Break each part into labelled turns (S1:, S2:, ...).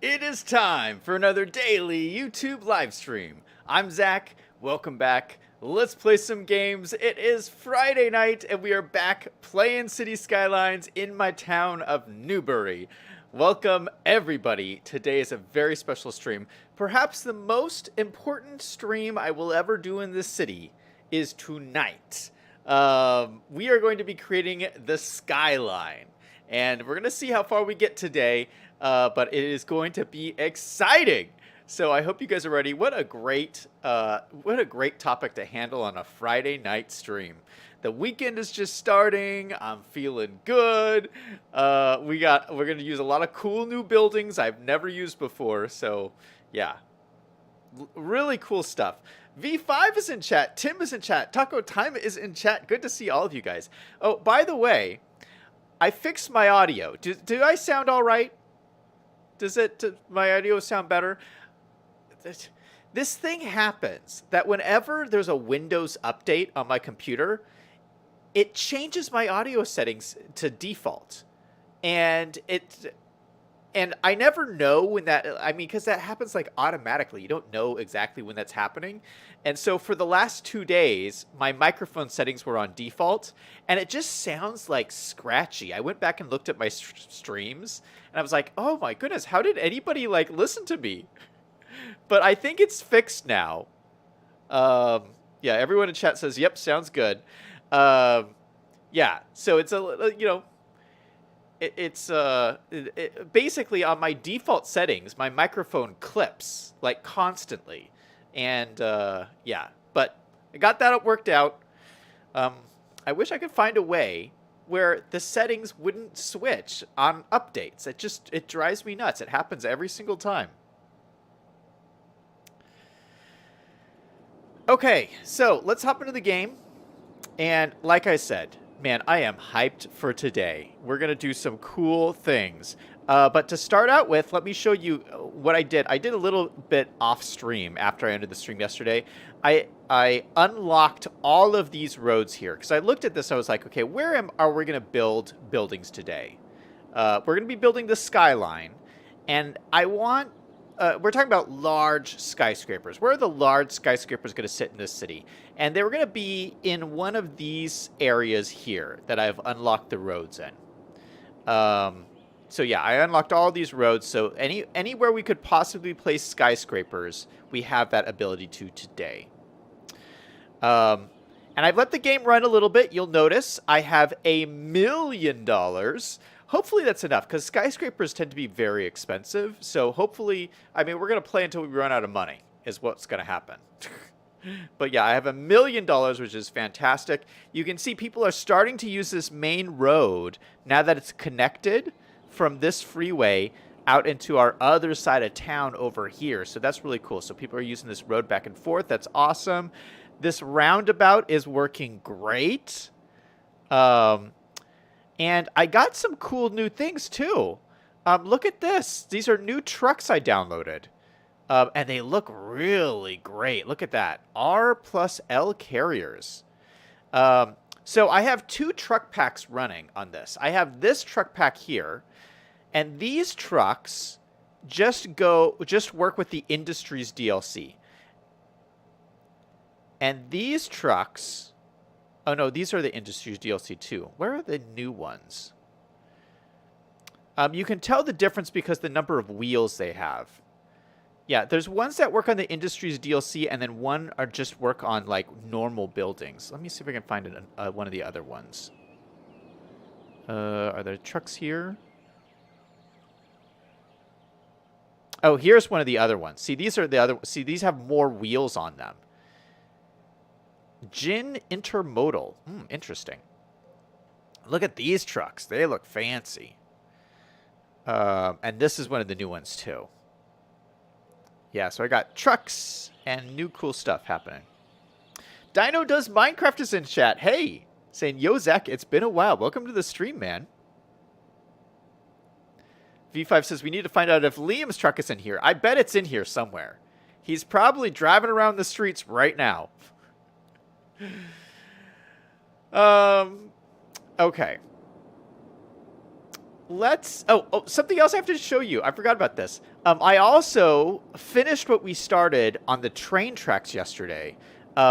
S1: It is time for another daily YouTube live stream. I'm Zach. Welcome back. Let's play some games. It is Friday night, and we are back playing City Skylines in my town of Newbury. Welcome, everybody. Today is a very special stream. Perhaps the most important stream I will ever do in this city is tonight. We are going to be creating the Skyline, and we're going to see how far we get today. But it is going to be exciting. So I hope you guys are ready. What a great topic to handle on a Friday night stream. The weekend is just starting. I'm feeling good. We're gonna use a lot of cool new buildings I've never used before. So yeah, really cool stuff. V5 is in chat. Tim is in chat. Taco Time is in chat. Good to see all of you guys. Oh, by the way, I fixed my audio. Do I sound all right? Does my audio sound better? This thing happens that whenever there's a Windows update on my computer, it changes my audio settings to default. And I never know when because that happens like automatically. You don't know exactly when that's happening. And so for the last 2 days, my microphone settings were on default, and it just sounds like scratchy. I went back and looked at my streams, and I was like, oh my goodness, how did anybody like listen to me? But I think it's fixed now. Yeah, everyone in chat says, yep, sounds good. Yeah, so it's basically on my default settings, my microphone clips like constantly. And yeah, but I got that worked out. I wish I could find a way where the settings wouldn't switch on updates. It drives me nuts. It happens every single time. Okay, so let's hop into the game. And like I said, man, I am hyped for today. We're going to do some cool things. But to start out with, let me show you what I did. I did a little bit off stream after I ended the stream yesterday. I unlocked all of these roads here because I looked at this. I was like, okay, are we going to build buildings today? We're going to be building the Skyline. And we're talking about large skyscrapers. Where are the large skyscrapers going to sit in this city? And they were going to be in one of these areas here that I've unlocked the roads in. So yeah, I unlocked all these roads. So anywhere we could possibly place skyscrapers, we have that ability to today. And I've let the game run a little bit. You'll notice I have $1 million. Hopefully that's enough, because skyscrapers tend to be very expensive. So hopefully, we're going to play until we run out of money is what's going to happen. But yeah, I have $1 million, which is fantastic. You can see people are starting to use this main road now that it's connected from this freeway out into our other side of town over here. So that's really cool. So people are using this road back and forth. That's awesome. This roundabout is working great. And I got some cool new things too. Look at this. These are new trucks I downloaded. And they look really great. Look at that. R+L carriers. So I have 2 truck packs running on this. I have this truck pack here. And these trucks just work with the Industries DLC. And these trucks... Oh, no, these are the Industries DLC too. Where are the new ones? You can tell the difference because the number of wheels they have. Yeah, there's ones that work on the Industries DLC, and then one are just work on, like, normal buildings. Let me see if I can find one of the other ones. Are there trucks here? Oh, here's one of the other ones. See, these are the other... See, these have more wheels on them. Gin Intermodal. Interesting. Look at these trucks. They look fancy. And this is one of the new ones, too. Yeah, so I got trucks and new cool stuff happening. Dino Does Minecraft is in chat. Hey! Saying, yo, Zach, it's been a while. Welcome to the stream, man. V5 says, we need to find out if Liam's truck is in here. I bet it's in here somewhere. He's probably driving around the streets right now. Okay. Something else I have to show you. I forgot about this. I also finished what we started on the train tracks yesterday.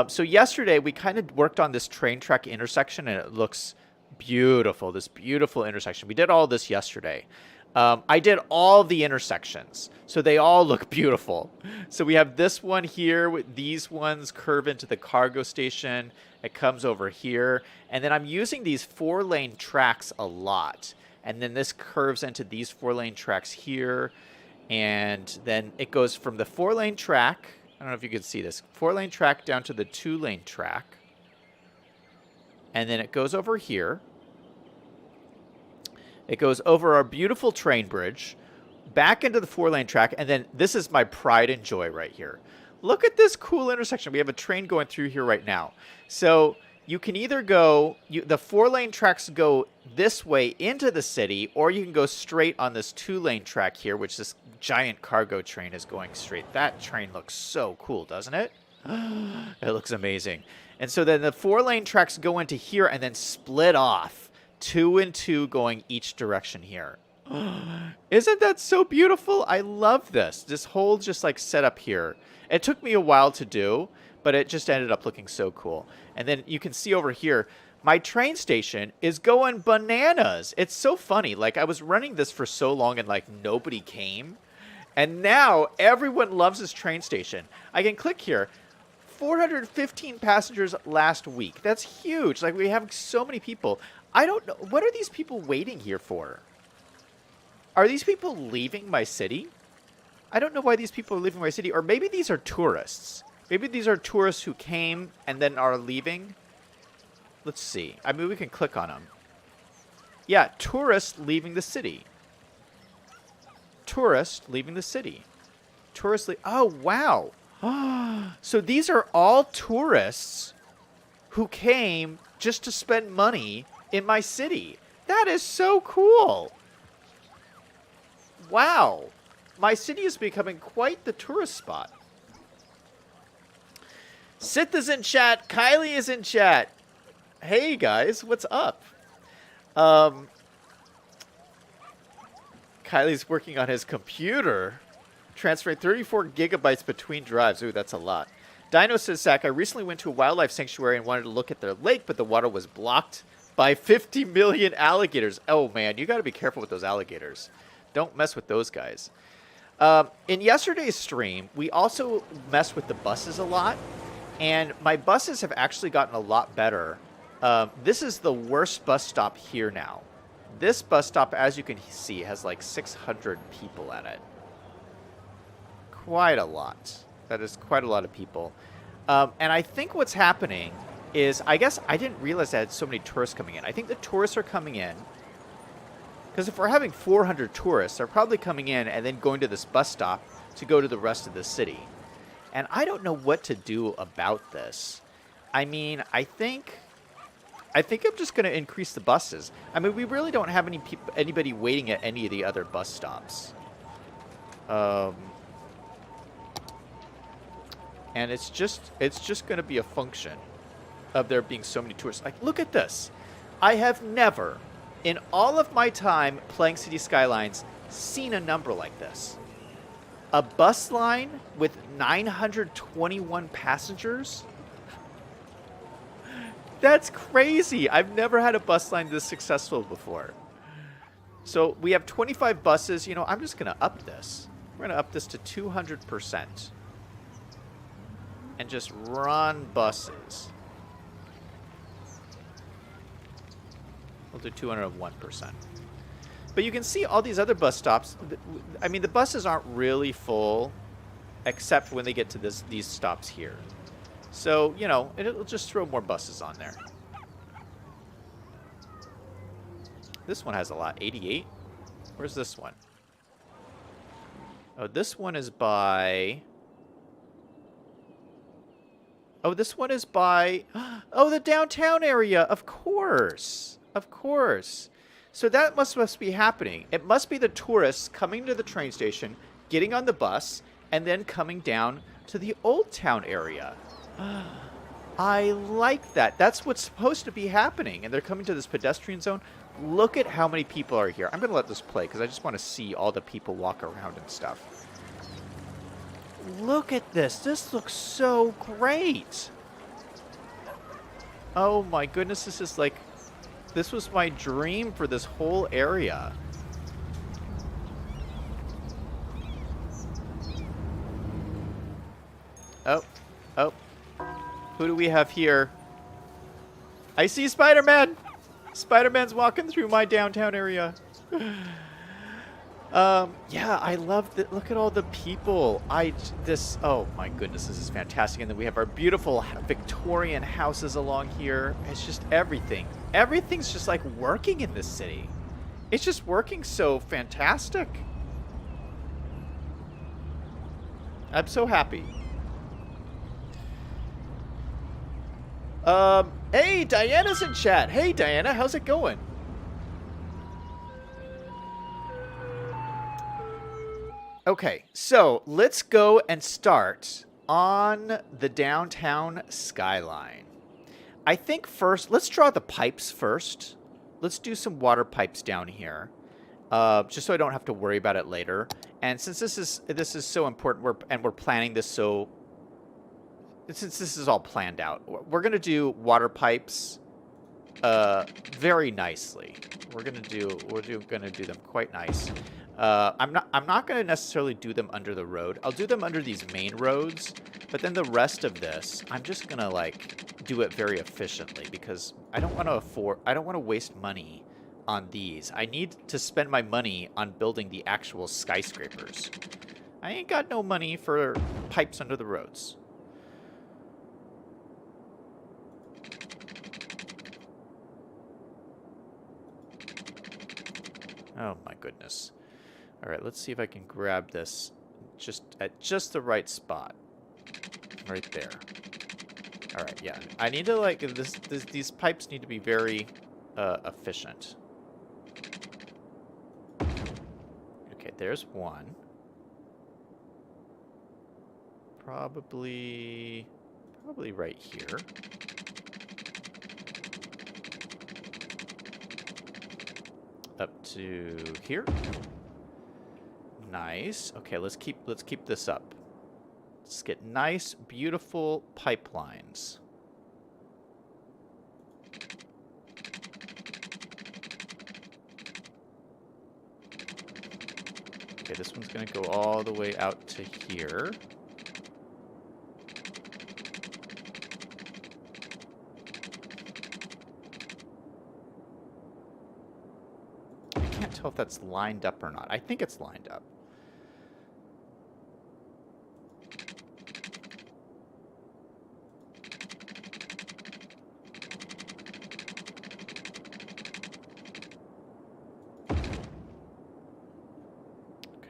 S1: So yesterday we kind of worked on this train track intersection, and it looks beautiful. This beautiful intersection. We did all this yesterday. I did all the intersections, so they all look beautiful. So we have this one here with these ones curve into the cargo station. It comes over here, and then I'm using these 4-lane tracks a lot. And then this curves into these 4-lane tracks here. And then it goes from the 4-lane track. I don't know if you can see this. 4-lane track down to the 2-lane track. And then it goes over here. It goes over our beautiful train bridge. Back into the 4-lane track. And then this is my pride and joy right here. Look at this cool intersection. We have a train going through here right now. So you can either go, the 4-lane tracks go this way into the city, or you can go straight on this 2-lane track here, which this giant cargo train is going straight. That train looks so cool, doesn't it? It looks amazing. And so then the 4-lane tracks go into here and then split off, 2 and 2 going each direction here. Isn't that so beautiful? I love this. This whole just like setup here. It took me a while to do, but it just ended up looking so cool. And then you can see over here, my train station is going bananas. It's so funny. Like, I was running this for so long and like nobody came. And now everyone loves this train station. I can click here. 415 passengers last week. That's huge. Like, we have so many people. I don't know. What are these people waiting here for? Are these people leaving my city? I don't know why these people are leaving my city. Or maybe these are tourists. Maybe these are tourists who came and then are leaving. Let's see. I mean, we can click on them. Yeah, tourists leaving the city. Tourists leaving the city. Tourists oh, wow. So these are all tourists who came just to spend money in my city. That is so cool. Wow. My city is becoming quite the tourist spot. Sith is in chat. Kylie is in chat. Hey, guys. What's up? Kylie's working on his computer. Transferring 34 gigabytes between drives. Ooh, that's a lot. Dino says, Zach, I recently went to a wildlife sanctuary and wanted to look at their lake, but the water was blocked by 50 million alligators. Oh, man. You got to be careful with those alligators. Don't mess with those guys. In yesterday's stream, we also messed with the buses a lot. And my buses have actually gotten a lot better. This is the worst bus stop here now. This bus stop, as you can see, has like 600 people at it. Quite a lot. That is quite a lot of people. And I think what's happening is, I guess I didn't realize I had so many tourists coming in. I think the tourists are coming in. Because if we're having 400 tourists, they're probably coming in and then going to this bus stop to go to the rest of the city. And I don't know what to do about this. I mean, I think I'm just going to increase the buses. I mean, we really don't have anybody waiting at any of the other bus stops. And it's just going to be a function of there being so many tourists. Like, look at this. I have never, in all of my time playing City Skylines, seen a number like this. A bus line with 921 passengers? That's crazy. I've never had a bus line this successful before. So we have 25 buses. You know, I'm just going to up this. We're going to up this to 200%. And just run buses. We'll do 201%. But you can see all these other bus stops. I mean, the buses aren't really full, except when they get to these stops here. So, you know, it'll just throw more buses on there. This one has a lot. 88? Where's this one? Oh, this one is by... Oh, this one is by... Oh, the downtown area. Of course. Of course. So that must be happening. It must be the tourists coming to the train station, getting on the bus, and then coming down to the Old Town area. I like that. That's what's supposed to be happening. And they're coming to this pedestrian zone. Look at how many people are here. I'm going to let this play because I just want to see all the people walk around and stuff. Look at this. This looks so great. Oh my goodness, this is like... This was my dream for this whole area. Oh. Oh. Who do we have here? I see Spider-Man! Spider-Man's walking through my downtown area. Yeah, I love that. Look at all the people. Oh my goodness, this is fantastic. And then we have our beautiful Victorian houses along here. It's just everything. Everything's just like working in this city. It's just working so fantastic. I'm so happy. Hey, Diana's in chat. Hey, Diana, how's it going? Okay, so let's go and start on the downtown skyline. I think first, let's draw the pipes first. Let's do some water pipes down here, just so I don't have to worry about it later. And since this is so important, we're planning this so. Since this is all planned out, we're gonna do water pipes very nicely. We're gonna do them quite nice. I'm not gonna necessarily do them under the road. I'll do them under these main roads, but then the rest of this, I'm just gonna like do it very efficiently because I don't want to waste money on these. I need to spend my money on building the actual skyscrapers. I ain't got no money for pipes under the roads. Oh my goodness. All right, let's see if I can grab this at just the right spot. Right there. All right, yeah. I need to like these pipes need to be very efficient. Okay, there's one. Probably right here. Up to here. Nice. Okay, let's keep this up. Let's get nice, beautiful pipelines. Okay, this one's gonna go all the way out to here. I can't tell if that's lined up or not. I think it's lined up.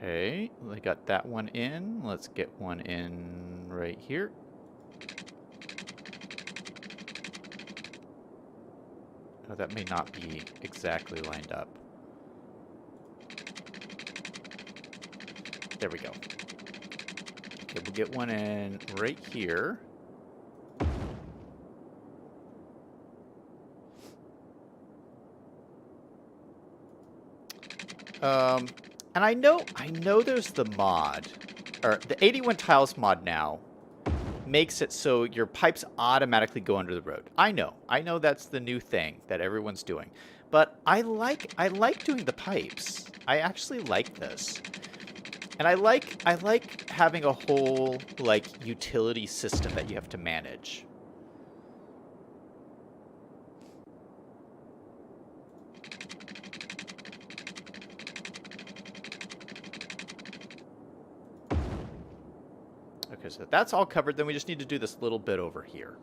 S1: Okay, we got that one in. Let's get one in right here. Oh, that may not be exactly lined up. There we go. Okay, we'll get one in right here. And I know there's the mod, or the 81 tiles mod now makes it so your pipes automatically go under the road. I know that's the new thing that everyone's doing, but I like doing the pipes. I actually like this, and I like having a whole like utility system that you have to manage. Okay, so that's all covered. Then we just need to do this little bit over here.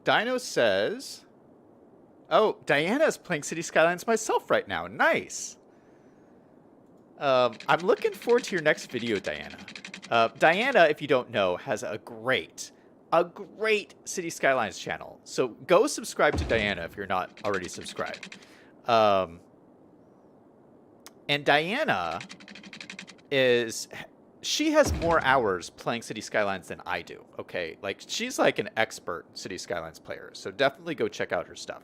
S1: Dino says, oh, Diana's playing City Skylines myself right now. Nice. I'm looking forward to your next video, Diana. Diana, if you don't know, has a great City Skylines channel. So go subscribe to Diana if you're not already subscribed. And Diana she has more hours playing City Skylines than I do, okay? Like, she's like an expert City Skylines player, so definitely go check out her stuff.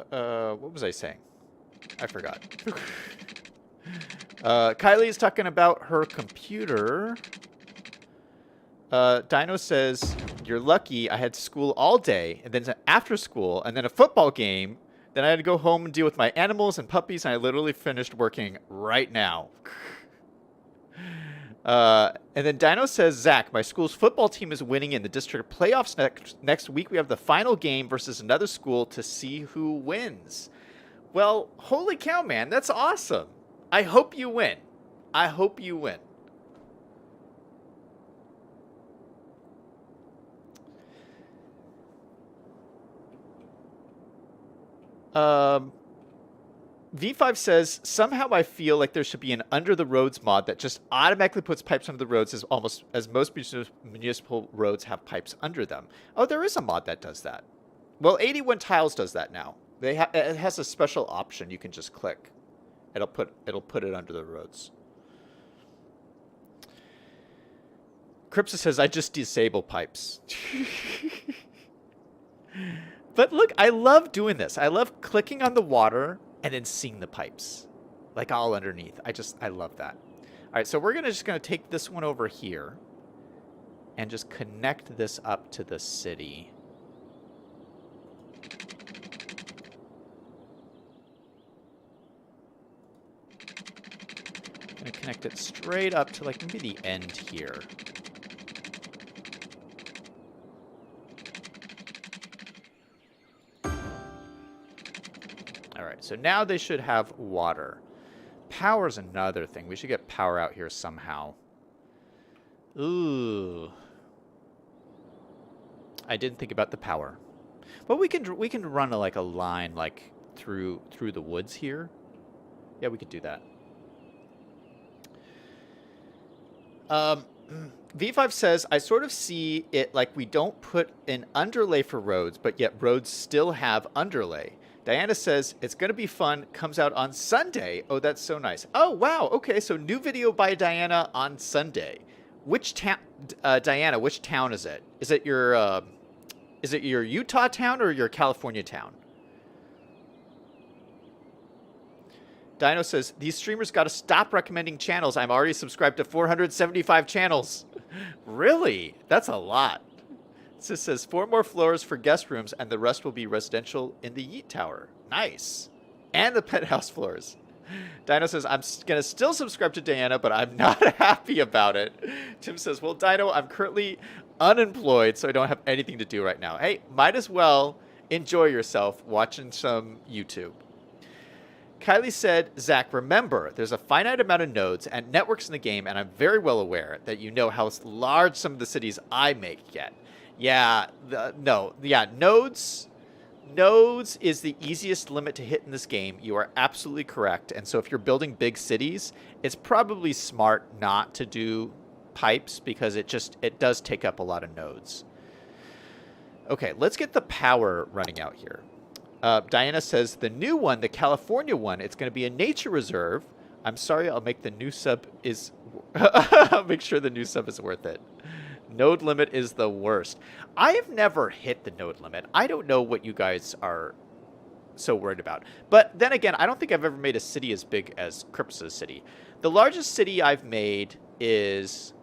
S1: What was I saying? I forgot. Kylie's talking about her computer. Dino says, you're lucky I had school all day, and then after school, and then a football game. Then I had to go home and deal with my animals and puppies, and I literally finished working right now. And then Dino says, Zach, my school's football team is winning in the district playoffs next week. We have the final game versus another school to see who wins. Well, holy cow, man. That's awesome. I hope you win. I hope you win. V5 says, somehow I feel like there should be an under the roads mod that just automatically puts pipes under the roads as most municipal roads have pipes under them. Oh, there is a mod that does that. Well, 81 Tiles does that now. It has a special option you can just click. It'll put it under the roads. Cripsa says, I just disable pipes. But look, I love doing this. I love clicking on the water and then seeing the pipes, like all underneath. I love that. All right, so we're just gonna take this one over here and just connect this up to the city. Gonna connect it straight up to like maybe the end here. So now they should have water. Power's another thing. We should get power out here somehow. Ooh. I didn't think about the power. But we can run a line like through the woods here. Yeah, we could do that. V5 says, I sort of see it like we don't put an underlay for roads, but yet roads still have underlay. Diana says, it's going to be fun. Comes out on Sunday. Oh, that's so nice. Oh, wow. Okay, so new video by Diana on Sunday. Which town, Diana, which town is it? Is it your Utah town or your California town? Dino says, these streamers got to stop recommending channels. I'm already subscribed to 475 channels. Really? That's a lot. This says 4 more floors for guest rooms, and the rest will be residential in the Yeet Tower. Nice. And the penthouse floors. Dino says, I'm going to still subscribe to Diana, but I'm not happy about it. Tim says, well, Dino, I'm currently unemployed, so I don't have anything to do right now. Hey, might as well enjoy yourself watching some YouTube. Kylie said, Zach, remember, there's a finite amount of nodes and networks in the game, and I'm very well aware that you know how large some of the cities I make get. Yeah, nodes is the easiest limit to hit in this game. You are absolutely correct. And so if you're building big cities, it's probably smart not to do pipes because it does take up a lot of nodes. Okay, let's get the power running out here. Diana says the new one, the California one, it's going to be a nature reserve. I'm sorry, I'll make the new sub is I'll make sure the new sub is worth it. Node limit is the worst. I have never hit the node limit. I don't know what you guys are so worried about. But then again, I don't think I've ever made a city as big as Cripsa's city. The largest city I've made is...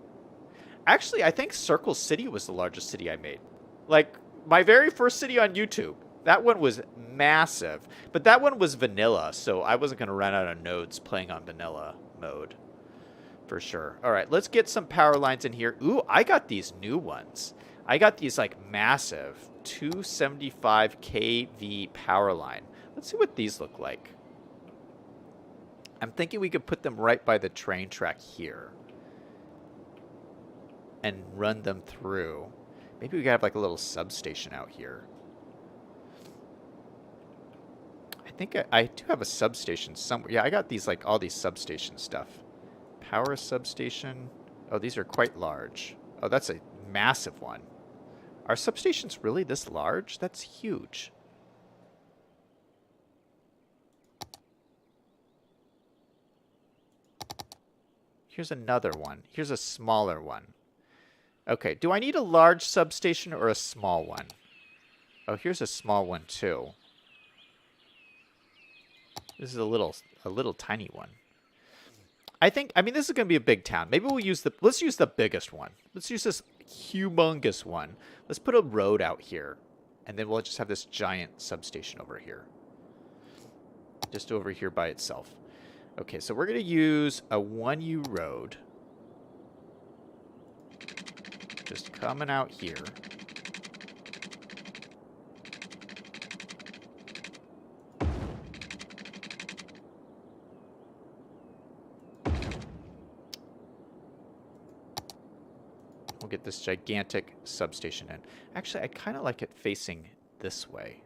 S1: Actually, I think Circle City was the largest city I made. Like, my very first city on YouTube. That one was massive. But that one was vanilla, so I wasn't going to run out of nodes playing on vanilla mode. For sure. All right, let's get some power lines in here. Ooh, I got these new ones. I got these like massive 275 kV power line. Let's see what these look like. I'm thinking we could put them right by the train track here and run them through. Maybe we gotta have like a little substation out here. I think I do have a substation somewhere. Yeah, I got these, like, all these substation stuff. Power substation. Oh, these are quite large. Oh, that's a massive one. Are substations really this large? That's huge. Here's another one. Here's a smaller one. Okay, do I need a large substation or a small one? Oh, here's a small one too. This is a little tiny one. I mean, this is going to be a big town. Maybe let's use the biggest one. Let's use this humongous one. Let's put a road out here. And then we'll just have this giant substation over here. Just over here by itself. Okay, so we're going to use a 1U road. Just coming out here. We'll get this gigantic substation in. Actually, I kind of like it facing this way.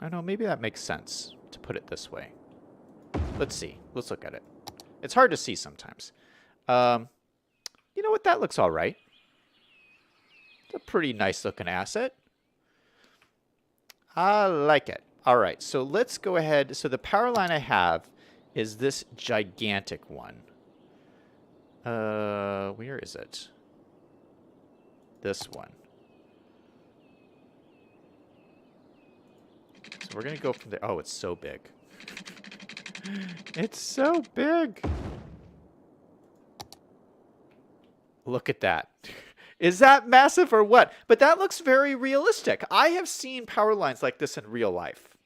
S1: I don't know, maybe that makes sense to put it this way. Let's see. Let's look at it. It's hard to see sometimes. You know what? That looks all right. It's a pretty nice looking asset. I like it. All right, so let's go ahead. So the power line I have is this gigantic one. Where is it? This one. So we're going to go from there. Oh, it's so big. It's so big. Look at that. Is that massive or what? But that looks very realistic. I have seen power lines like this in real life.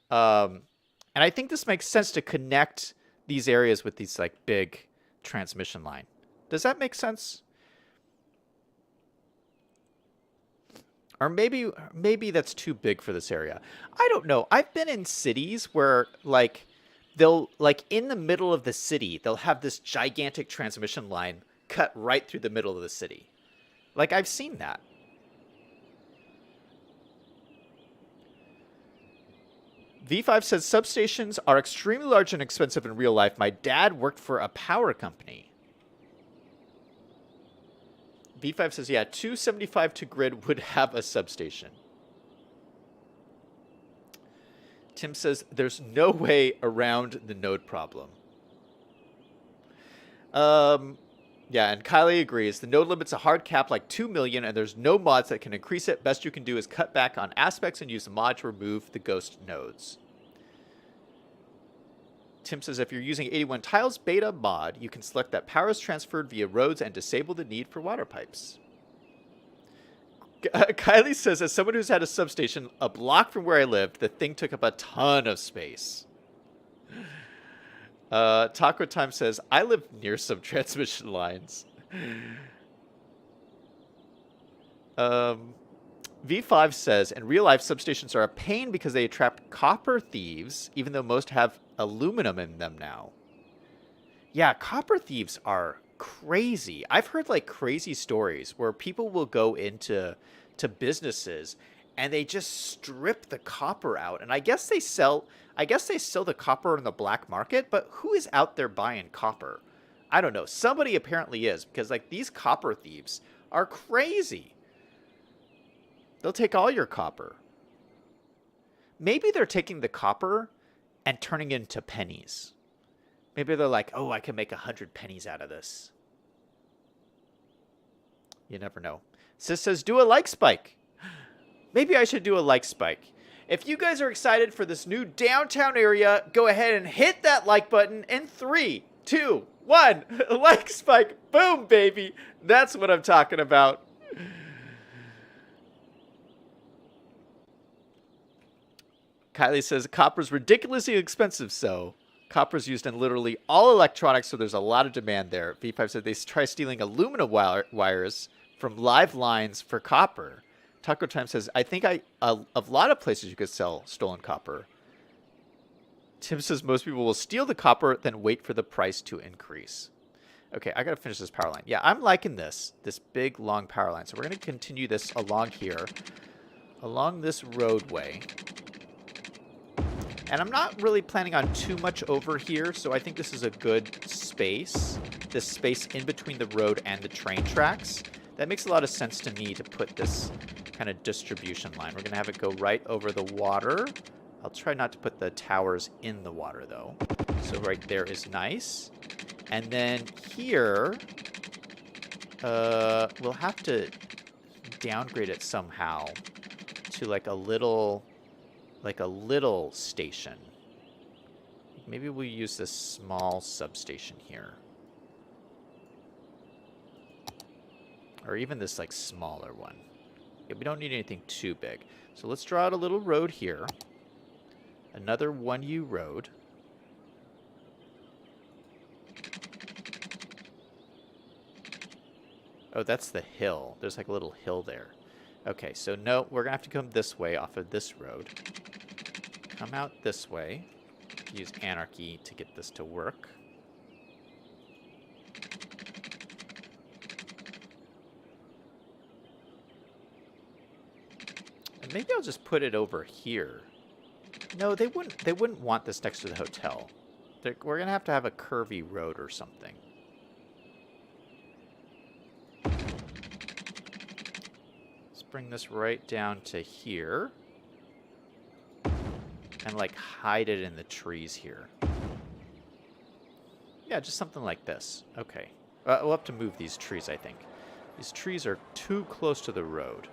S1: And I think this makes sense to connect these areas with these like big transmission line. Does that make sense? Or maybe that's too big for this area. I don't know. I've been in cities where like they'll like in the middle of the city, they'll have this gigantic transmission line cut right through the middle of the city. Like I've seen that. V5 says substations are extremely large and expensive in real life. My dad worked for a power company. V5 says, yeah, 275 to grid would have a substation. Tim says, there's no way around the node problem. Yeah, and Kylie agrees. The node limit's a hard cap like 2 million, and there's no mods that can increase it. Best you can do is cut back on aspects and use a mod to remove the ghost nodes. Tim says, if you're using 81 tiles beta mod, you can select that power is transferred via roads and disable the need for water pipes. Kylie says, as someone who's had a substation a block from where I lived, the thing took up a ton of space. Taco Time says, I live near some transmission lines. V5 says, in real life, substations are a pain because they attract copper thieves, even though most have aluminum in them now. Yeah, copper thieves are crazy. I've heard like crazy stories where people will go into businesses and they just strip the copper out. And I guess they sell the copper in the black market, but who is out there buying copper? I don't know. Somebody apparently is, because like these copper thieves are crazy. They'll take all your copper. Maybe they're taking the copper and turning it into pennies. Maybe they're like, oh, I can make 100 pennies out of this. You never know. Sis says, do a like spike. Maybe I should do a like spike. If you guys are excited for this new downtown area, go ahead and hit that like button in 3, 2, 1. Like spike. Boom, baby. That's what I'm talking about. Kylie says, copper's ridiculously expensive, so copper's used in literally all electronics, so there's a lot of demand there. V5 said they try stealing aluminum wires from live lines for copper. Taco Time says, I think a lot of places you could sell stolen copper. Tim says most people will steal the copper, then wait for the price to increase. Okay, I gotta finish this power line. Yeah, I'm liking this big, long power line. So we're gonna continue this along here, along this roadway. And I'm not really planning on too much over here, so I think this is a good space. This space in between the road and the train tracks. That makes a lot of sense to me to put this kind of distribution line. We're gonna have it go right over the water. I'll try not to put the towers in the water, though. So right there is nice. And then here, we'll have to downgrade it somehow to like a little station. Maybe we'll use this small substation here. Or even this like smaller one. Yeah, we don't need anything too big. So let's draw out a little road here. Another 1U road. Oh, that's the hill. There's like a little hill there. Okay, so no, we're gonna have to come this way off of this road. Come out this way. Use anarchy to get this to work. And maybe I'll just put it over here. No, they wouldn't want this next to the hotel. We're gonna have a curvy road or something. Let's bring this right down to here. And like hide it in the trees here. Yeah, just something like this. Okay. We'll have to move these trees, I think. These trees are too close to the road.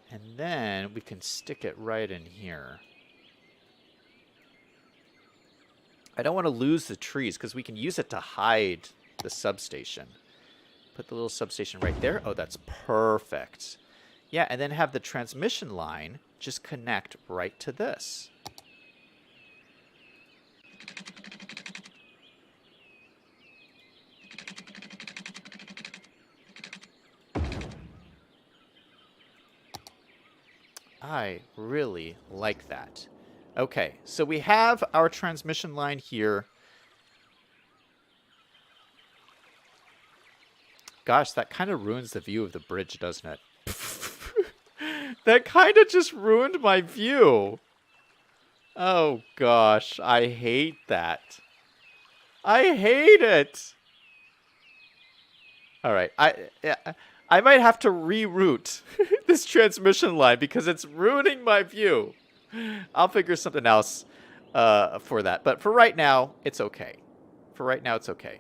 S1: And then we can stick it right in here. I don't want to lose the trees because we can use it to hide the substation. Put the little substation right there. Oh, that's perfect. Yeah, and then have the transmission line just connect right to this. I really like that. Okay, so we have our transmission line here. Gosh, that kind of ruins the view of the bridge, doesn't it? That kind of just ruined my view. Oh, gosh, I hate that. I hate it. All right, I might have to reroute this transmission line because it's ruining my view. I'll figure something else for that. But for right now, it's okay. For right now, it's okay.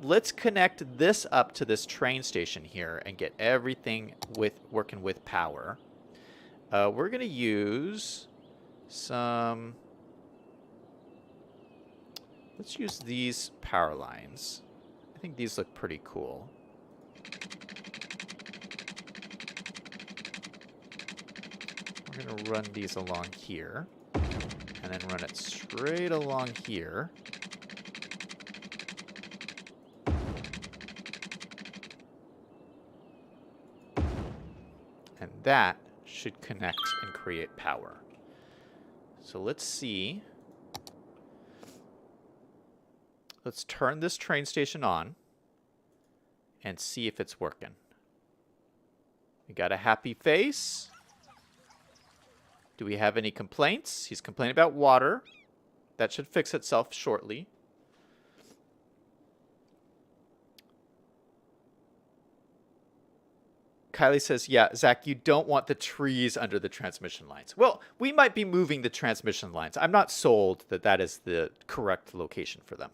S1: Let's connect this up to this train station here and get everything working with power. We're going to use some... Let's use these power lines. I think these look pretty cool. We're going to run these along here. And then run it straight along here. And that should connect and create power. So let's see. Let's turn this train station on and see if it's working. We got a happy face. Do we have any complaints? He's complaining about water. That should fix itself shortly. Kylie says, yeah, Zach, you don't want the trees under the transmission lines. Well, we might be moving the transmission lines. I'm not sold that that is the correct location for them.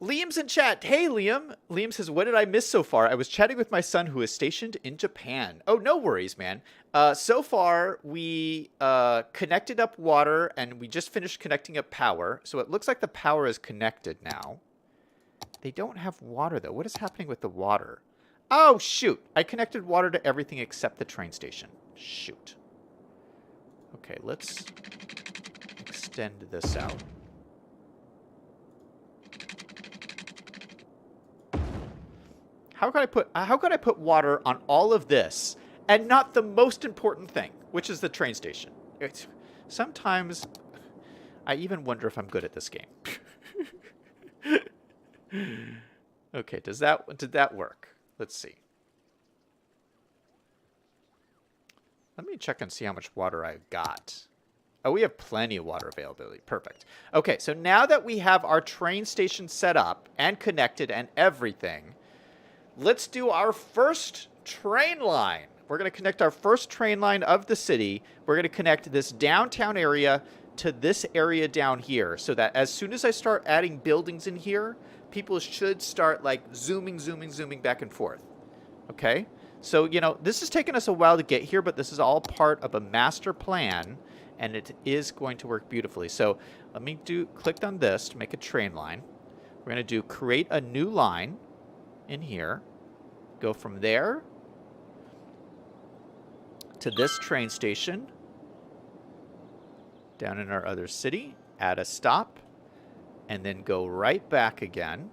S1: Liam's in chat. Hey, Liam. Liam says, what did I miss so far? I was chatting with my son who is stationed in Japan. Oh, no worries, man. So far, we connected up water, and we just finished connecting up power. So it looks like the power is connected now. They don't have water, though. What is happening with the water? Oh, shoot. I connected water to everything except the train station. Shoot. Okay, let's extend this out. how could I put water on all of this and not the most important thing, which is the train station? Sometimes I even wonder if I'm good at this game. Okay, did that work? Let's see. Let me check and see how much water I got. Oh, we have plenty of water availability. Perfect. Okay, so now that we have our train station set up and connected and everything, let's do our first train line. We're going to connect our first train line of the city. We're going to connect this downtown area to this area down here so that as soon as I start adding buildings in here, people should start like zooming back and forth. Okay? So, you know, this has taken us a while to get here, but this is all part of a master plan, and it is going to work beautifully. So let me click on this to make a train line. We're going to do create a new line in here. Go from there to this train station. Down in our other city. Add a stop. And then go right back again.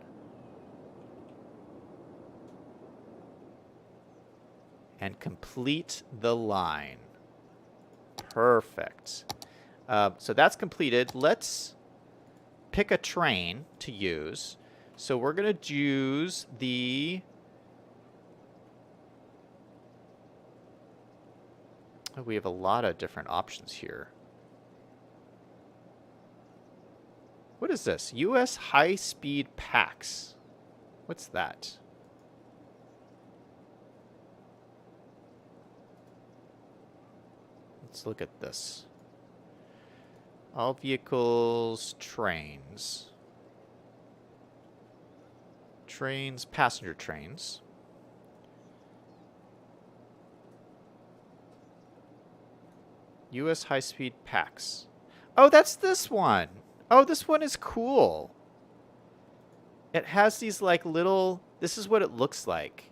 S1: And complete the line. Perfect. So that's completed. Let's pick a train to use. So we're going to use the... Oh, we have a lot of different options here. What is this? U.S. high-speed packs. What's that? Let's look at this. All vehicles, trains. Trains, passenger trains. U.S. high-speed packs. Oh, that's this one. Oh, this one is cool. It has these like little... This is what it looks like.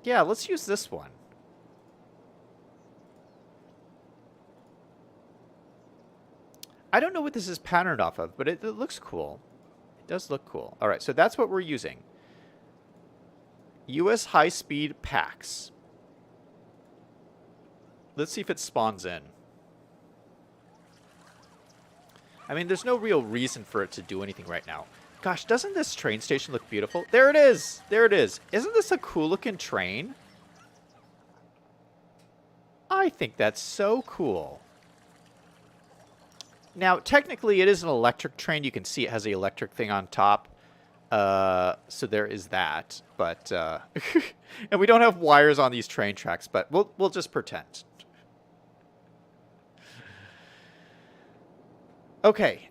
S1: Yeah, let's use this one. I don't know what this is patterned off of, but it looks cool. It does look cool. All right, so that's what we're using. U.S. high-speed packs. Let's see if it spawns in. I mean, there's no real reason for it to do anything right now. Gosh, doesn't this train station look beautiful? There it is. There it is. Isn't this a cool-looking train? I think that's so cool. Now, technically, it is an electric train. You can see it has the electric thing on top. So there is that. But, and we don't have wires on these train tracks, but we'll just pretend. Okay,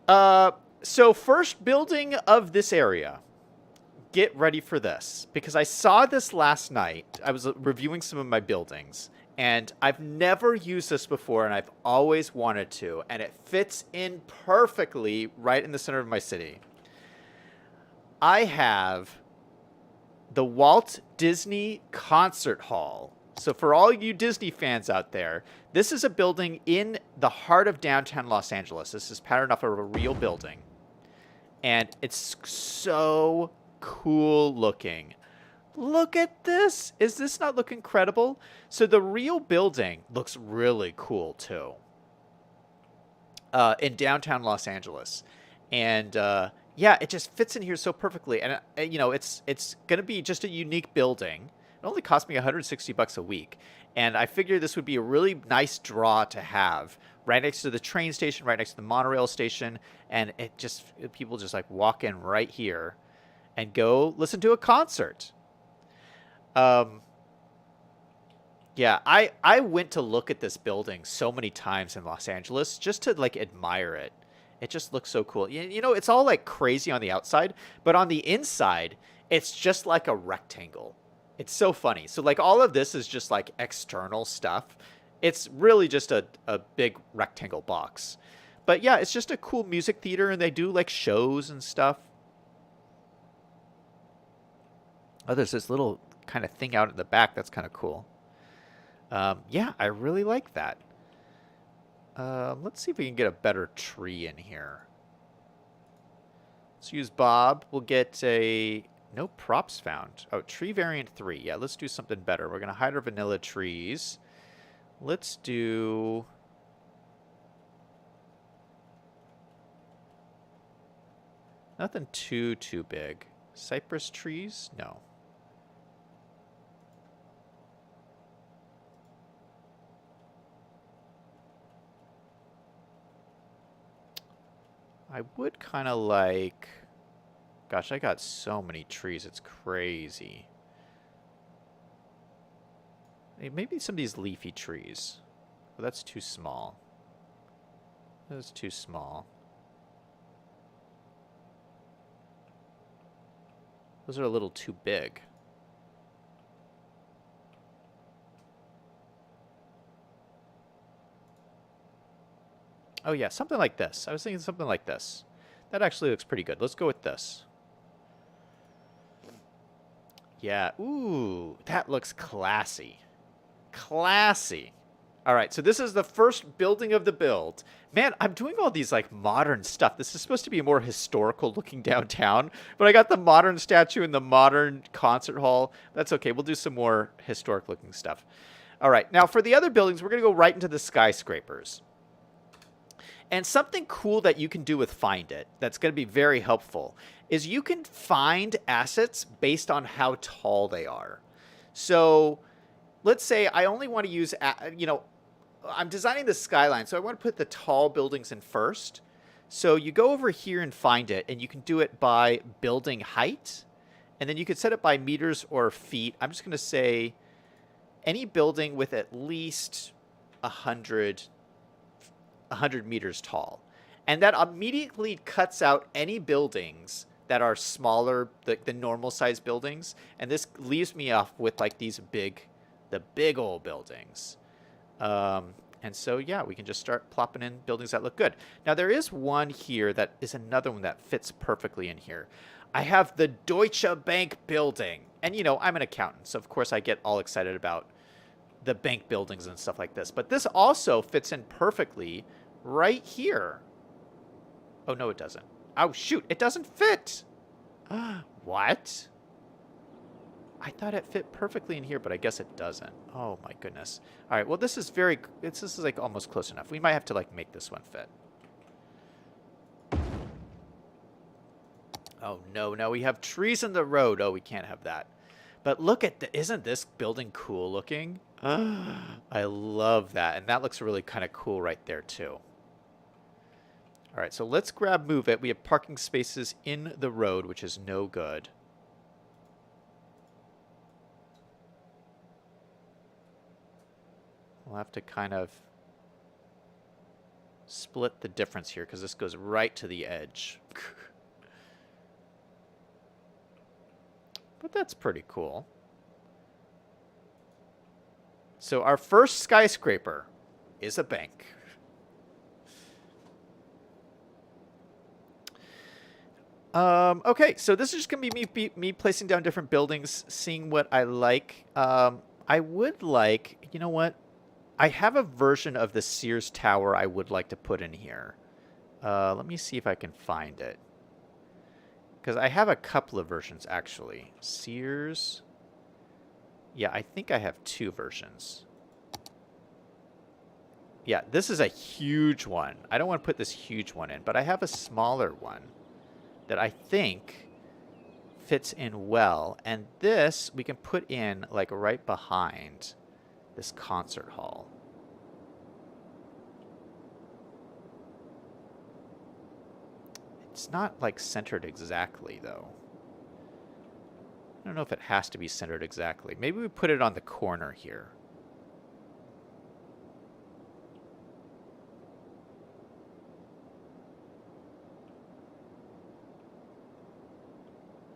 S1: so first building of this area. Get ready for this, because I saw this last night. I was reviewing some of my buildings, and I've never used this before, and I've always wanted to, and it fits in perfectly right in the center of my city. I have the Walt Disney Concert Hall. So for all you Disney fans out there, this is a building in the heart of downtown Los Angeles. This is patterned off of a real building. And it's so cool looking. Look at this. Is this not look incredible? So the real building looks really cool too. In downtown Los Angeles. And yeah, it just fits in here so perfectly. And you know, it's going to be just a unique building. It only cost me $160 a week. And I figured this would be a really nice draw to have right next to the train station, right next to the monorail station. And it just, people just like walk in right here and go listen to a concert. Yeah, I went to look at this building so many times in Los Angeles just to like admire it. It just looks so cool. You know, it's all like crazy on the outside, but on the inside, it's just like a rectangle. It's so funny. So like all of this is just like external stuff. It's really just a big rectangle box. But yeah, it's just a cool music theater, and they do like shows and stuff. Oh, there's this little kind of thing out in the back that's kind of cool. Yeah, I really like that. Let's see if we can get a better tree in here. Let's use Bob. We'll get a No props found. Oh, tree variant 3. Yeah, let's do something better. We're going to hide our vanilla trees. Let's do... nothing too big. Cypress trees? No. I would kind of like... gosh, I got so many trees. It's crazy. Hey, maybe some of these leafy trees. Oh, that's too small. That's too small. Those are a little too big. Oh yeah, something like this. I was thinking something like this. That actually looks pretty good. Let's go with this. Yeah, ooh, that looks classy. Classy. All right, so this is the first building of the build. Man, I'm doing all these like modern stuff. This is supposed to be a more historical looking downtown, but I got the modern statue and the modern concert hall. That's okay. We'll do some more historic looking stuff. All right, now for the other buildings, we're going to go right into the skyscrapers. And something cool that you can do with Find It that's going to be very helpful is you can find assets based on how tall they are. So let's say I only want to use, you know, I'm designing the skyline, so I want to put the tall buildings in first. So you go over here and find it, and you can do it by building height. And then you could set it by meters or feet. I'm just going to say any building with at least 100 meters tall. And that immediately cuts out any buildings that are smaller, the normal size buildings. And this leaves me off with like the big old buildings. And so, yeah, we can just start plopping in buildings that look good. Now, there is one here that is another one that fits perfectly in here. I have the Deutsche Bank building. And, you know, I'm an accountant, so of course I get all excited about the bank buildings and stuff like this. But this also fits in perfectly right here. Oh, no, it doesn't. Oh, shoot, it doesn't fit. What? I thought it fit perfectly in here, but I guess it doesn't. Oh my goodness. All right, well this is like almost close enough. We might have to like make this one fit. Oh no, we have trees in the road. Oh, we can't have that. But look at isn't this building cool looking? I love that. And that looks really kind of cool right there too. All right, so let's move it. We have parking spaces in the road, which is no good. We'll have to kind of split the difference here because this goes right to the edge. But that's pretty cool. So our first skyscraper is a bank. Okay, so this is just going to be me placing down different buildings, seeing what I like. I would like, you know what? I have a version of the Sears Tower I would like to put in here. Let me see if I can find it. Because I have a couple of versions, actually. Sears. Yeah, I think I have two versions. Yeah, this is a huge one. I don't want to put this huge one in, but I have a smaller one that I think fits in well. And this we can put in like right behind this concert hall. It's not like centered exactly though. I don't know if it has to be centered exactly. Maybe we put it on the corner here.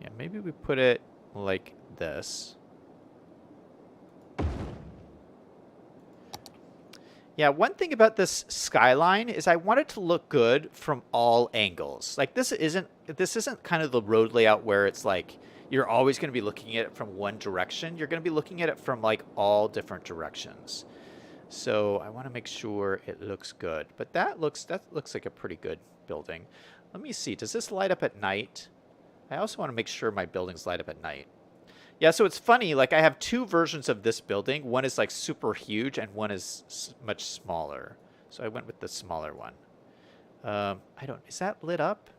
S1: Yeah, maybe we put it like this. Yeah, one thing about this skyline is I want it to look good from all angles. Like this isn't kind of the road layout where it's like you're always going to be looking at it from one direction. You're going to be looking at it from like all different directions. So I want to make sure it looks good. But that looks like a pretty good building. Let me see. Does this light up at night? I also want to make sure my buildings light up at night. Yeah, so it's funny, like I have two versions of this building. One is like super huge and one is much smaller. So I went with the smaller one. Is that lit up?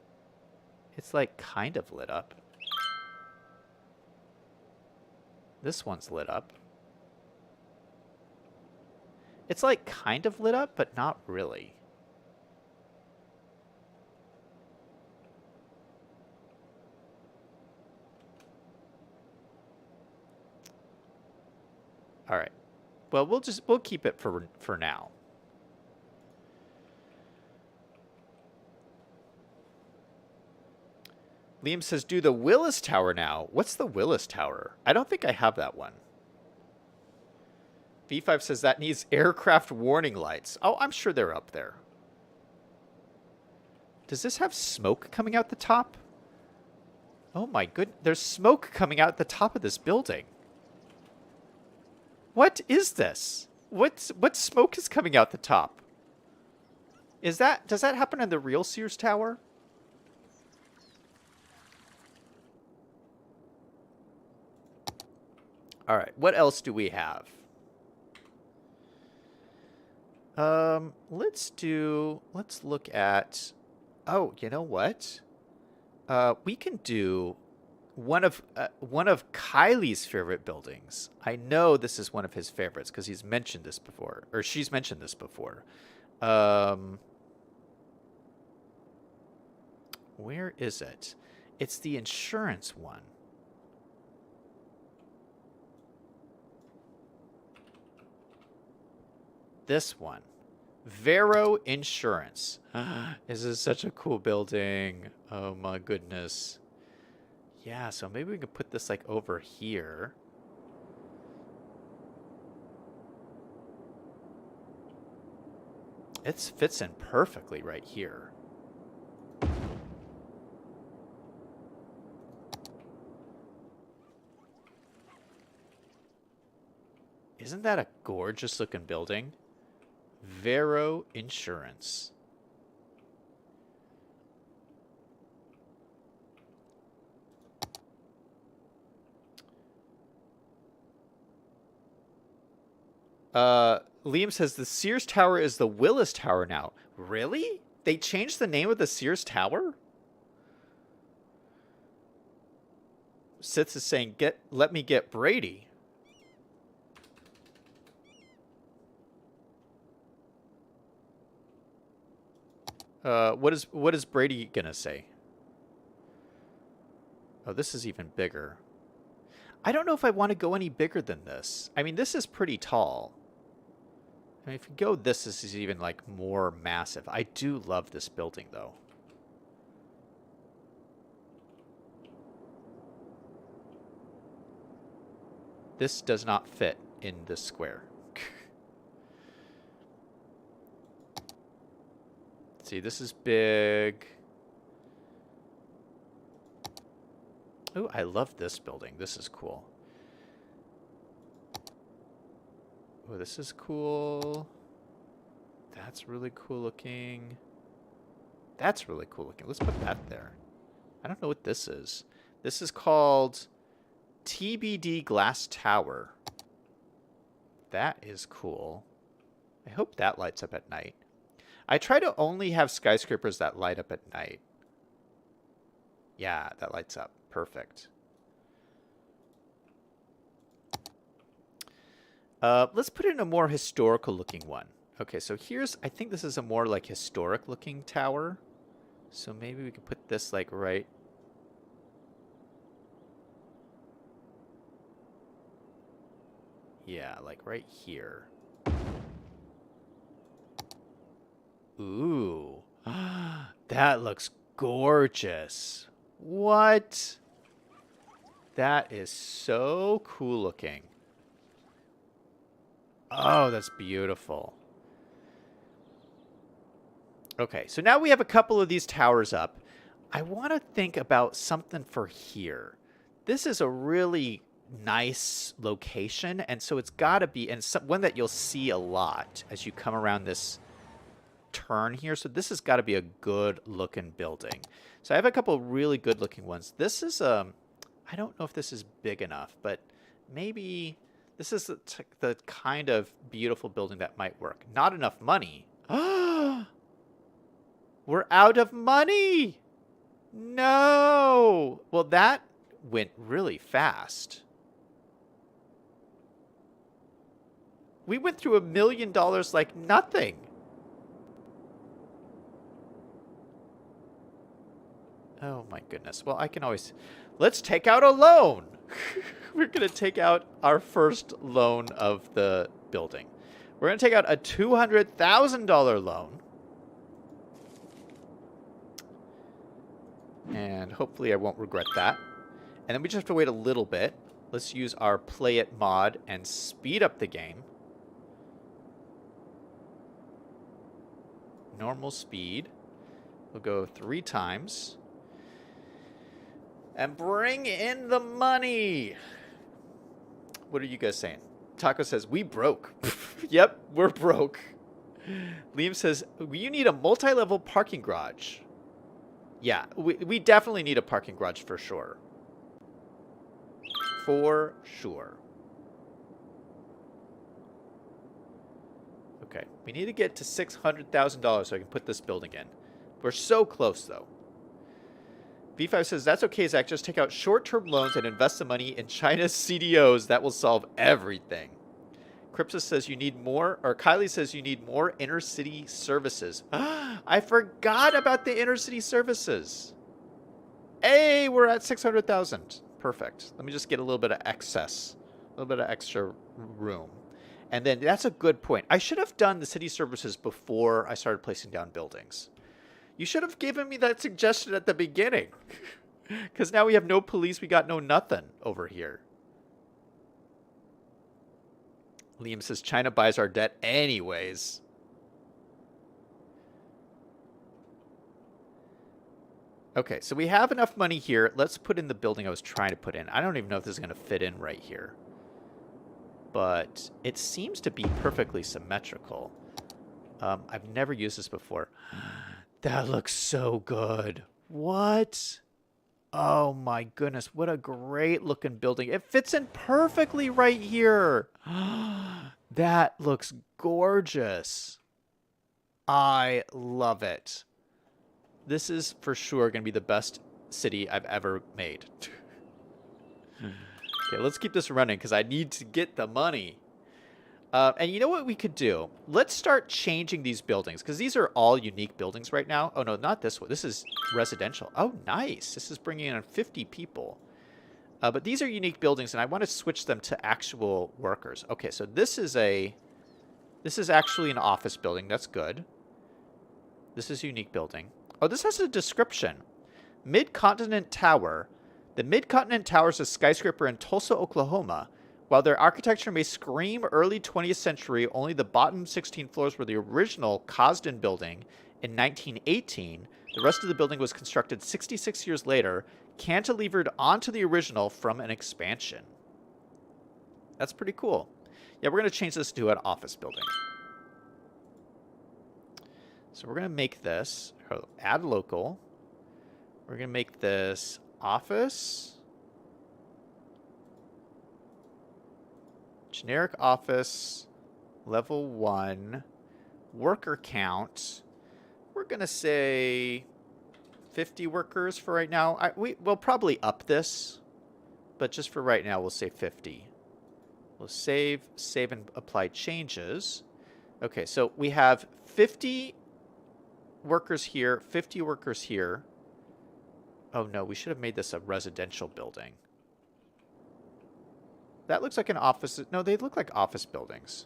S1: It's like kind of lit up. This one's lit up. It's like kind of lit up, but not really. All right. Well, we'll keep it for now. Liam says, do the Willis Tower now. What's the Willis Tower? I don't think I have that one. V5 says that needs aircraft warning lights. Oh, I'm sure they're up there. Does this have smoke coming out the top? Oh my goodness. There's smoke coming out the top of this building. What is this? What smoke is coming out the top? Does that happen in the real Sears Tower? All right, what else do we have? Let's look at, oh, you know what? We can do one of Kylie's favorite buildings. I know this is one of his favorites because he's mentioned this before, or she's mentioned this before. Where is it? It's the insurance one. This one. Vero Insurance. This is such a cool building. Oh my goodness. Yeah, so maybe we could put this like over here. It fits in perfectly right here. Isn't that a gorgeous looking building? Vero Insurance. Liam says the Sears Tower is the Willis Tower now. Really? They changed the name of the Sears Tower? Sith is saying, let me get Brady. What is Brady gonna say? Oh, this is even bigger. I don't know if I want to go any bigger than this. I mean, this is pretty tall. I mean, if you go this is even like more massive. I do love this building though. This does not fit in this square. See, this is big. Oh, I love this building. This is cool. Oh, this is cool. That's really cool looking. That's really cool looking. Let's put that there. I don't know what this is. This is called TBD Glass Tower. That is cool. I hope that lights up at night. I try to only have skyscrapers that light up at night. Yeah, that lights up. Perfect. Let's put in a more historical looking one. Okay, so I think this is a more like historic looking tower. So maybe we could put this like right. Yeah, like right here. Ooh, that looks gorgeous. What? That is so cool looking. Oh, that's beautiful. Okay, so now we have a couple of these towers up. I want to think about something for here. This is a really nice location, and so it's got to be, and one that you'll see a lot as you come around this turn here, so this has got to be a good looking building. So I have a couple really good looking ones. This is I don't know if this is big enough, but maybe this is the kind of beautiful building that might work. Not enough money. We're out of money. No. Well, that went really fast. We went through $1 million like nothing. Oh my goodness. Well, I can always... Let's take out a loan. We're going to take out our first loan of the building. We're going to take out a $200,000 loan. And hopefully I won't regret that. And then we just have to wait a little bit. Let's use our Play It mod and speed up the game. Normal speed. We'll go 3 times. And bring in the money. What are you guys saying? Taco says, we broke. Yep, we're broke. Liam says, you need a multi-level parking garage. Yeah, we definitely need a parking garage for sure. For sure. Okay, we need to get to $600,000 so I can put this building in. We're so close, though. B5 says, that's okay, Zach. Just take out short-term loans and invest the money in China's CDOs. That will solve everything. Crypsis says you need more, or Kylie says you need more inner-city services. I forgot about the inner-city services. Hey, we're at 600,000. Perfect. Let me just get a little bit of excess, a little bit of extra room. And then that's a good point. I should have done the city services before I started placing down buildings. You should have given me that suggestion at the beginning. Because now we have no police, we got no nothing over here. Liam says China buys our debt anyways. Okay, so we have enough money here. Let's put in the building I was trying to put in. I don't even know if this is going to fit in right here. But it seems to be perfectly symmetrical. I've never used this before. That looks so good. What? Oh my goodness, what a great looking building. It fits in perfectly right here. That looks gorgeous. I love it. This is for sure going to be the best city I've ever made. Okay, let's keep this running because I need to get the money. And you know what we could do? Let's start changing these buildings because these are all unique buildings right now. Oh, no, not this one. This is residential. Oh, nice. This is bringing in 50 people. But these are unique buildings, and I want to switch them to actual workers. Okay, so this is actually an office building. That's good. This is a unique building. Oh, this has a description. Mid-Continent Tower. The Mid-Continent Tower is a skyscraper in Tulsa, Oklahoma. While their architecture may scream early 20th century, only the bottom 16 floors were the original Cosden building in 1918. The rest of the building was constructed 66 years later, cantilevered onto the original from an expansion. That's pretty cool. Yeah, we're going to change this to an office building. So we're going to make this, add local. We're going to make this office. Generic office, level 1, worker count. We're going to say 50 workers for right now. We'll probably up this, but just for right now, we'll say 50. We'll save and apply changes. Okay, so we have 50 workers here, 50 workers here. Oh no, we should have made this a residential building. That looks like an office. No, they look like office buildings.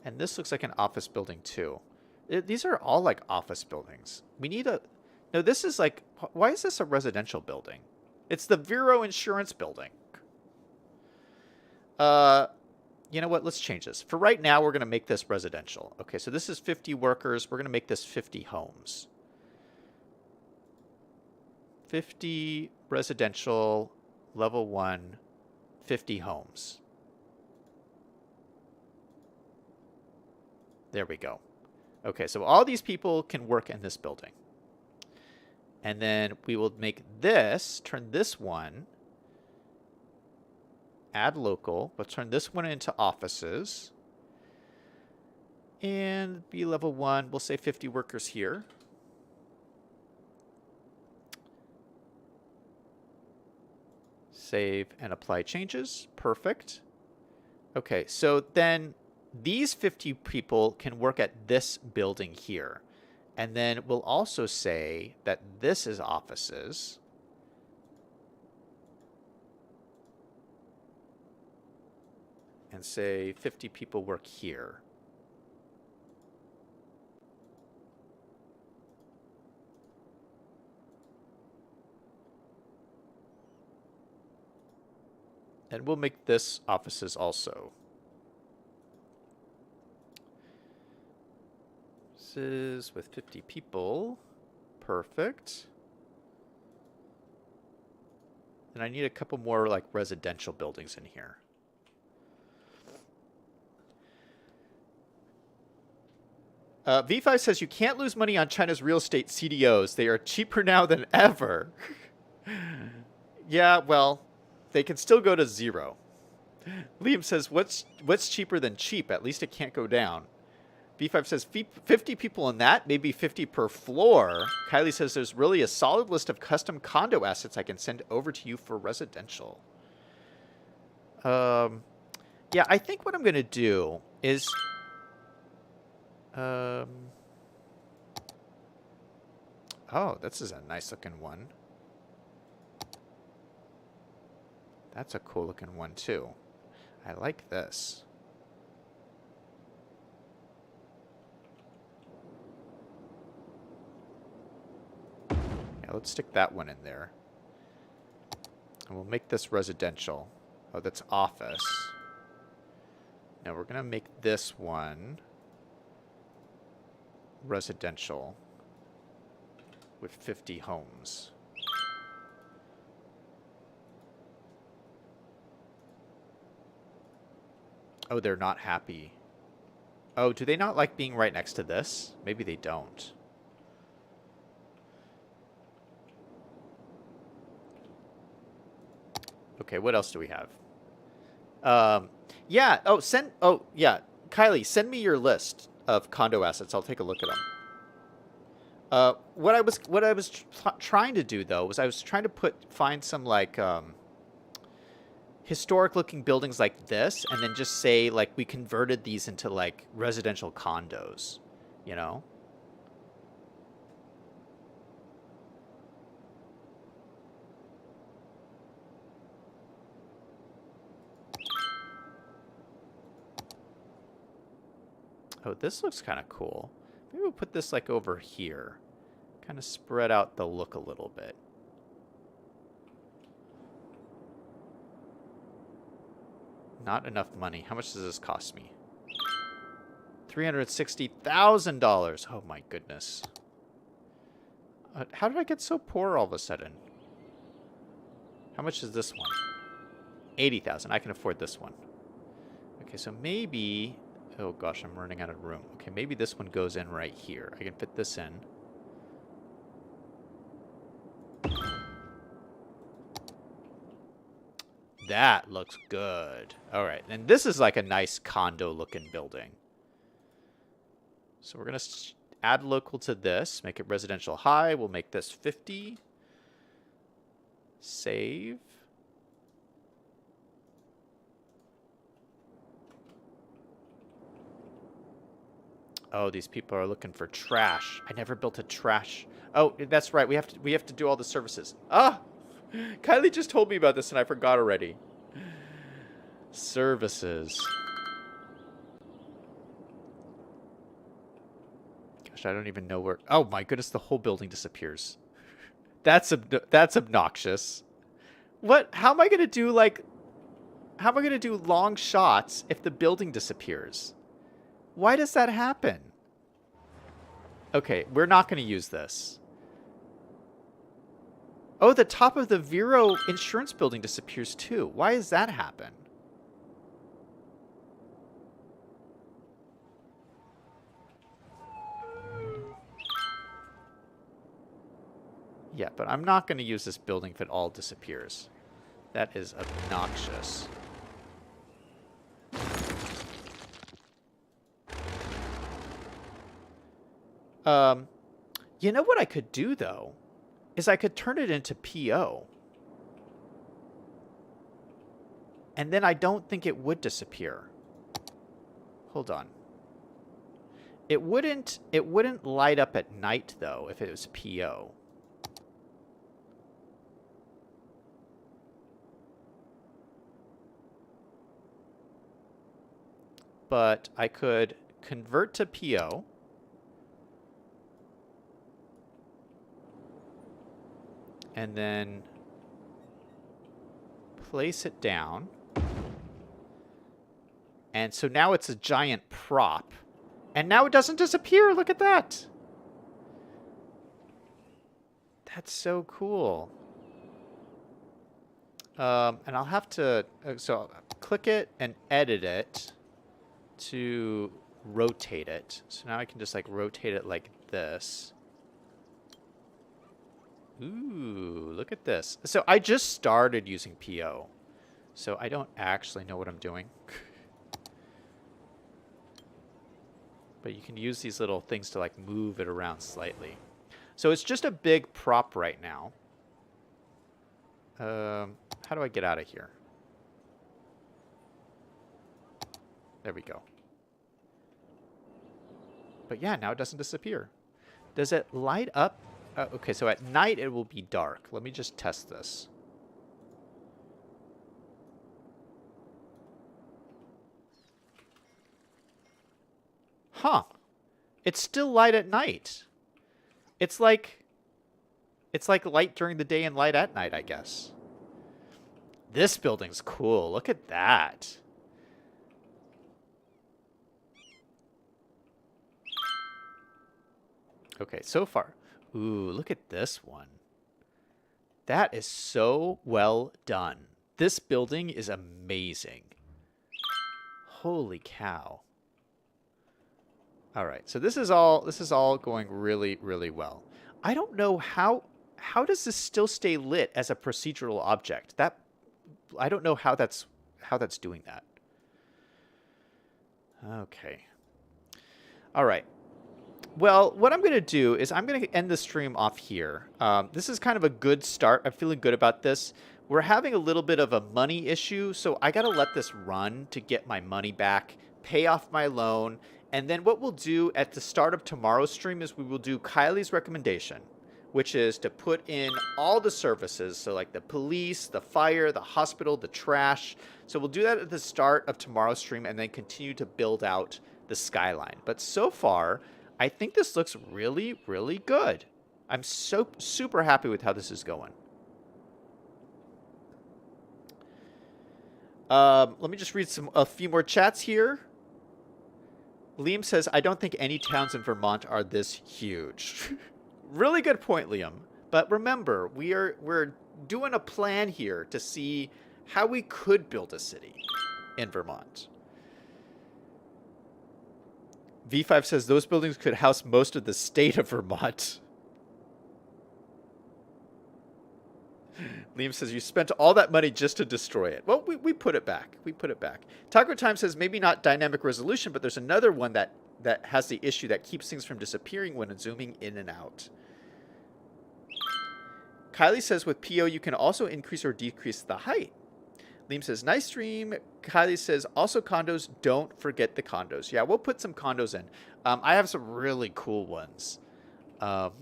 S1: And this looks like an office building too. These are all like office buildings. We need a... No, this is like... Why is this a residential building? It's the Vero Insurance building. You know what? Let's change this. For right now, we're going to make this residential. Okay, so this is 50 workers. We're going to make this 50 homes. 50 residential, level 1, 50 homes. There we go. Okay, so all these people can work in this building. And then we will make this, turn this one, add local. Let's turn this one into offices. And be level 1, we'll say 50 workers here. Save and apply changes. Perfect. Okay, so then these 50 people can work at this building here. And then we'll also say that this is offices. And say 50 people work here. And we'll make this offices also. This is with 50 people. Perfect. And I need a couple more like residential buildings in here. V5 says you can't lose money on China's real estate CDOs. They are cheaper now than ever. Yeah, well, they can still go to 0. Liam says, what's cheaper than cheap? At least it can't go down. V5 says 50 people in that, maybe 50 per floor. Kylie says there's really a solid list of custom condo assets I can send over to you for residential. Yeah, I think what I'm going to do is... oh, this is a nice looking one. That's a cool looking one too. I like this. Yeah, let's stick that one in there. And we'll make this residential. Oh, that's office. Now we're going to make this one residential with 50 homes. Oh, they're not happy. Oh, do they not like being right next to this? Maybe they don't. Okay, what else do we have? Yeah. Oh, yeah. Kylie, send me your list of condo assets. I'll take a look at them. What I was trying to do though was I was trying to find some like historic looking buildings like this, and then just say like we converted these into like residential condos, you know? Oh, this looks kind of cool. Maybe we'll put this like over here. Kind of spread out the look a little bit. Not enough money. How much does this cost me? $360,000. Oh my goodness. How did I get so poor all of a sudden? How much is this one? 80,000. I can afford this one. Okay, so maybe... Oh gosh, I'm running out of room. Okay, maybe this one goes in right here. I can fit this in. That looks good. All right, and this is like a nice condo-looking building. So we're going to add local to this, make it residential high. We'll make this 50. Save. Oh, these people are looking for trash. I never built a trash. Oh, that's right. We have to do all the services. Ah! Kylie just told me about this and I forgot already. Services. Gosh, I don't even know where... Oh my goodness, the whole building disappears. That's obnoxious. What? How am I going to do like... How am I going to do long shots if the building disappears? Why does that happen? Okay, we're not going to use this. Oh, the top of the Vero insurance building disappears too. Why does that happen? Yeah, but I'm not going to use this building if it all disappears. That is obnoxious. You know what I could do, though? Is I could turn it into PO. And then I don't think it would disappear. Hold on. It wouldn't light up at night, though, if it was PO. But I could convert to PO. And then place it down. And so now it's a giant prop. And now it doesn't disappear. Look at that. That's so cool. And I'll have to... So I'll click it and edit it to rotate it. So now I can just like rotate it like this. Ooh, look at this. So I just started using PO. So I don't actually know what I'm doing. But you can use these little things to like move it around slightly. So it's just a big prop right now. How do I get out of here? There we go. But yeah, now it doesn't disappear. Does it light up? Okay, so at night it will be dark. Let me just test this. Huh. It's still light at night. It's like light during the day and light at night, I guess. This building's cool. Look at that. Okay, so far. Ooh, look at this one. That is so well done. This building is amazing. Holy cow. All right, so this is all going really, really well. I don't know how does this still stay lit as a procedural object? That I don't know how that's doing that. Okay. All right. Well, what I'm going to do is I'm going to end the stream off here. This is kind of a good start. I'm feeling good about this. We're having a little bit of a money issue, so I got to let this run to get my money back, pay off my loan, and then what we'll do at the start of tomorrow's stream is we will do Kylie's recommendation, which is to put in all the services, so like the police, the fire, the hospital, the trash. So we'll do that at the start of tomorrow's stream and then continue to build out the Skyline. But so far, I think this looks really, really good. I'm so super happy with how this is going. Let me just read a few more chats here. Liam says, I don't think any towns in Vermont are this huge. Really good point, Liam. But remember, we're doing a plan here to see how we could build a city in Vermont. V5 says those buildings could house most of the state of Vermont. Liam says you spent all that money just to destroy it. Well, we put it back. We put it back. Taco Time says maybe not dynamic resolution, but there's another one that has the issue that keeps things from disappearing when zooming in and out. Kylie says with PO you can also increase or decrease the height. Liam says nice stream. Kylie says also condos. Don't forget the condos. Yeah, we'll put some condos in. I have some really cool ones. But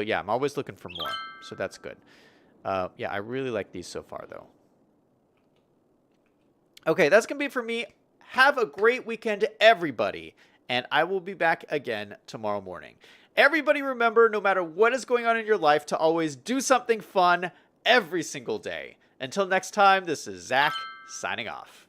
S1: yeah, I'm always looking for more, so that's good. Yeah, I really like these so far, though. Okay, that's going to be it for me. Have a great weekend, everybody. And I will be back again tomorrow morning. Everybody remember, no matter what is going on in your life, to always do something fun every single day. Until next time, this is Zach signing off.